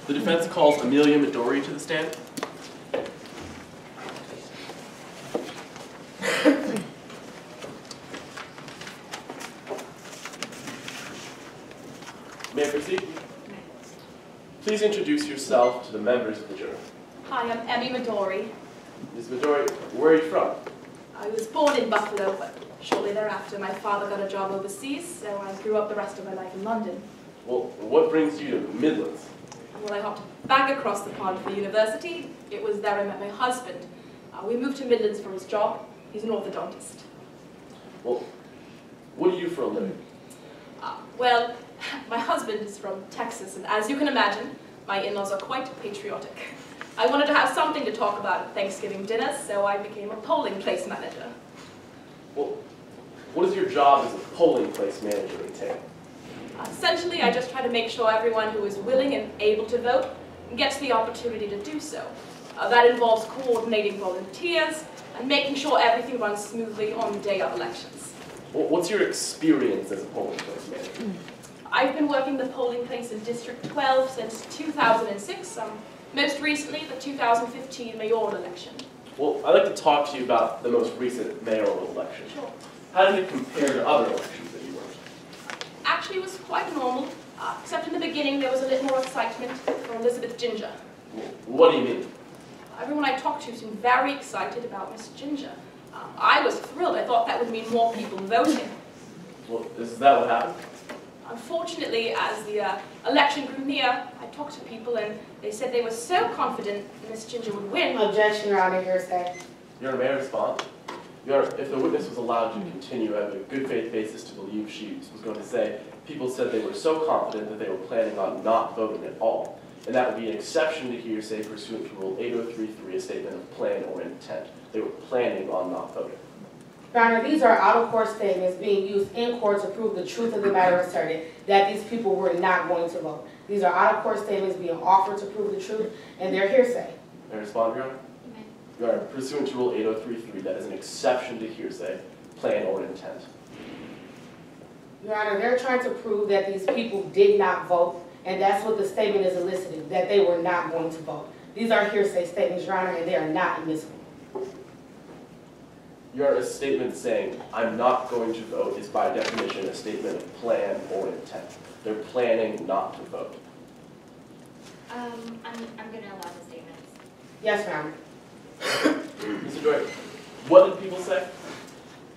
The defense calls Amelia Midori to the stand. May I proceed? Please introduce yourself to the members of the jury. Hi, I'm Emmy Midori. Ms. Midori, where are you from? I was born in Buffalo, but shortly thereafter my father got a job overseas, so I grew up the rest of my life in London. Well, what brings you to Midlands? Well, I hopped back across the pond for university. It was there I met my husband. We moved to Midlands for his job. He's an orthodontist. Well, what do you do for a living? Well, my husband is from Texas, and as you can imagine, my in-laws are quite patriotic. I wanted to have something to talk about at Thanksgiving dinner, so I became a polling place manager. Well, what does your job as a polling place manager entail? Essentially, I just try to make sure everyone who is willing and able to vote gets the opportunity to do so. That involves coordinating volunteers and making sure everything runs smoothly on the day of elections. Well, what's your experience as a polling place manager? I've been working the polling place in District 12 since 2006, most recently the 2015 mayoral election. Well, I'd like to talk to you about the most recent mayoral election. Sure. How did it compare to other elections that you worked? Actually, it was quite normal, except in the beginning there was a little more excitement for Elizabeth Ginger. What do you mean? Everyone I talked to seemed very excited about Miss Ginger. I was thrilled. I thought that would mean more people voting. Well, is that what happened? Unfortunately, as the election grew near, I talked to people and they said they were so confident that Miss Ginger would win. Objection, Your Honor, hearsay. Your Honor, may I respond? Your Honor, if the witness was allowed to continue, I have a good faith basis to believe she was going to say people said they were so confident that they were planning on not voting at all. And that would be an exception to hearsay pursuant to Rule 8033, a statement of plan or intent. They were planning on not voting. Your Honor, these are out-of-court statements being used in court to prove the truth of the matter asserted, that these people were not going to vote. These are out-of-court statements being offered to prove the truth, and they're hearsay. May I respond, Your Honor? Your Honor, pursuant to Rule 8033, that is an exception to hearsay, plan or intent. Your Honor, they're trying to prove that these people did not vote, and that's what the statement is eliciting, that they were not going to vote. These are hearsay statements, Your Honor, and they are not admissible. Your statement saying, I'm not going to vote, is by definition a statement of plan or intent. They're planning not to vote. I'm going to allow the statements. Yes, Your Honor. Mr. Doyle, what did people say?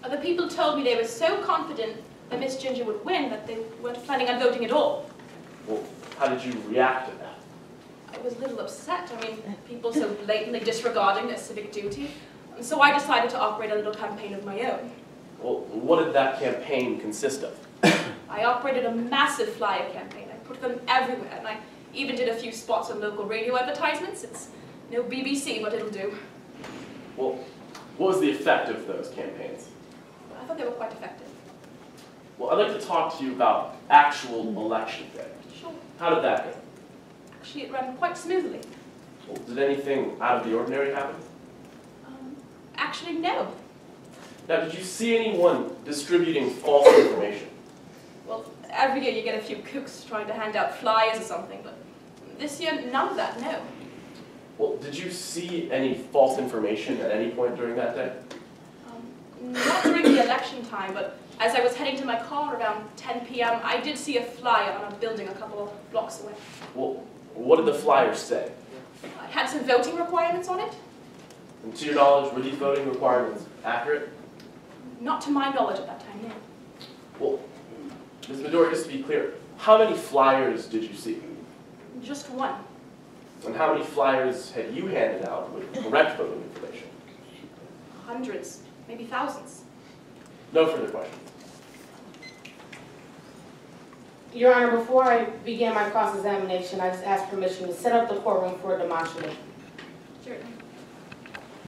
The people told me they were so confident that Miss Ginger would win that they weren't planning on voting at all. Well, how did you react to that? I was a little upset. I mean, people so blatantly disregarding their civic duty. And so I decided to operate a little campaign of my own. Well, what did that campaign consist of? I operated a massive flyer campaign. I put them everywhere, and I even did a few spots on local radio advertisements. It's no BBC, but it'll do. Well, what was the effect of those campaigns? I thought they were quite effective. Well, I'd like to talk to you about actual election day. Sure. How did that go? Actually, it ran quite smoothly. Well, did anything out of the ordinary happen? Actually, no. Now, did you see anyone distributing false information? Well, every year you get a few kooks trying to hand out flyers or something, but this year, none of that, no. Well, did you see any false information at any point during that day? Not during the election time, but as I was heading to my car around 10 p.m., I did see a flyer on a building a couple of blocks away. Well, what did the flyer say? It had some voting requirements on it. And to your knowledge, were these voting requirements accurate? Not to my knowledge at that time, no. Well, Ms. Midori, just to be clear, how many flyers did you see? Just one. And how many flyers had you handed out with correct voting information? Hundreds, maybe thousands. No further questions. Your Honor, before I begin my cross-examination, I just ask permission to set up the courtroom for a demonstration. Sure.